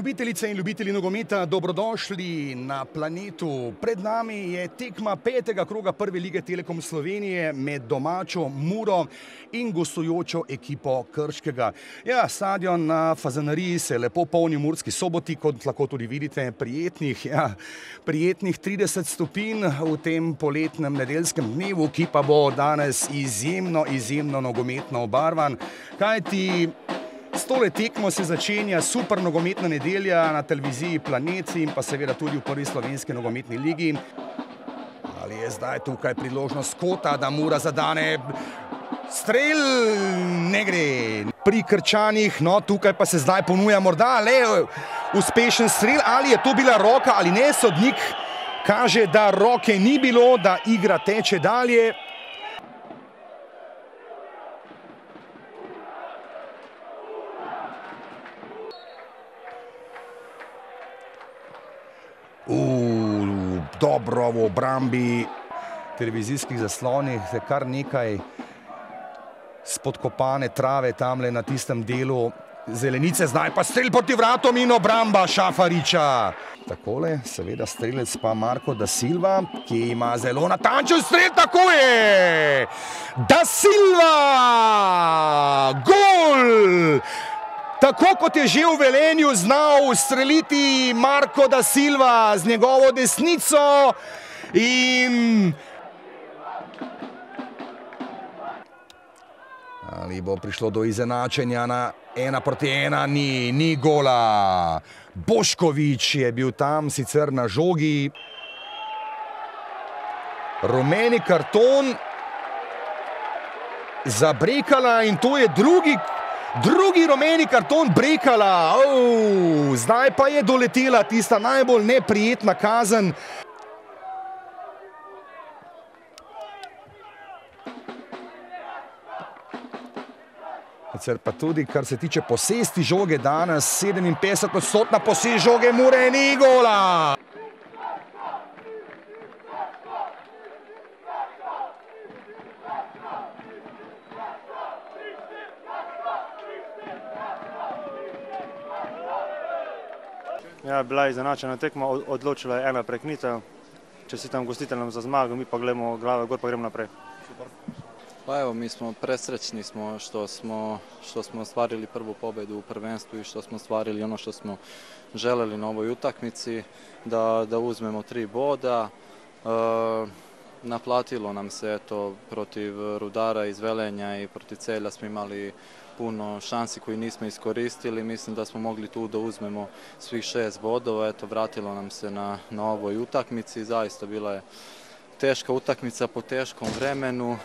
Ljubitelice in ljubitelji nogometa, dobrodošli na Planetu. Pred nami je tekma 5. kroga prve lige Telekom Slovenije med domačo Muro in gostujočo ekipo Krškega. Ja, stadion na Fazaneriji se lepo polni v Murski Soboti, kot lahko tudi vidite, prijetnih 30 stopinj v tem poletnem nedeljskem dnevu, ki pa bo danes izjemno nogometno obarvan. Kajti s tole tekmo se začenja super nogometna nedelja na televiziji Planet in pa seveda tudi v prvi slovenski nogometni ligi. Ali je zdaj tukaj priložnost Kota, da Mura zadane strel? Ne gre. Pri Krčanih, no tukaj pa se zdaj ponuja morda le uspešen strel, ali je to bila roka ali ne. Sodnik kaže, da roke ni bilo, da igra teče dalje. Dobro v obrambi televizijskih zaslonih, kar nekaj spodkopane trave tamle na tistem delu zelenice, zdaj pa strel proti vratom in obramba Šafariča. Takole, seveda strelec pa Marko Da Silva, ki ima zelo natančen strel, tako je! Da Silva! Gol! Tako kot je že v Velenju znal streliti Marko Da Silva z njegovo desnico in ali bo prišlo do izenačenja na 1-1, ni gola. Bošković je bil tam sicer na žogi. Rumeni karton za Brekala in to je drugi rumeni karton Brekala. Zdaj pa je doletela tista najbolj neprijetna kazen. Sicer pa tudi, kar se tiče posesti žoge danes, 57% posest žoge Mure, ni gola. Ja, bila je izenačena tekma, odločila je ena prekinitev. Čestitam gostiteljem za zmago, mi pa gledamo glave gor, pa gremo naprej. Pa evo, mi smo presrećni što smo ostvarili prvu pobjedu u prvenstvu i što smo ostvarili ono što smo želeli na ovoj utakmici, da uzmemo 3 boda. Naplatilo nam se, eto, protiv Rudara iz Velenja i protiv Celja smo imali puno šansi koji nismo iskoristili. Mislim da smo mogli tu da uzmemo svih 6 bodova. Eto, vratilo nam se na ovoj utakmici. Zaista bila je teška utakmica po teškom vremenu,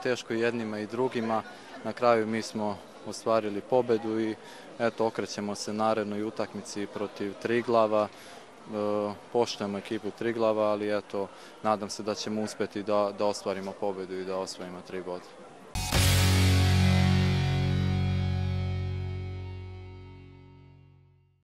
teško jednima i drugima. Na kraju mi smo ostvarili pobjedu i eto, okrećemo se narednoj utakmici protiv Triglava. Poštujemo ekipu Triglava, ali eto, nadam se da ćemo uspjeti da ostvarimo pobjedu i da osvojimo 3 boda.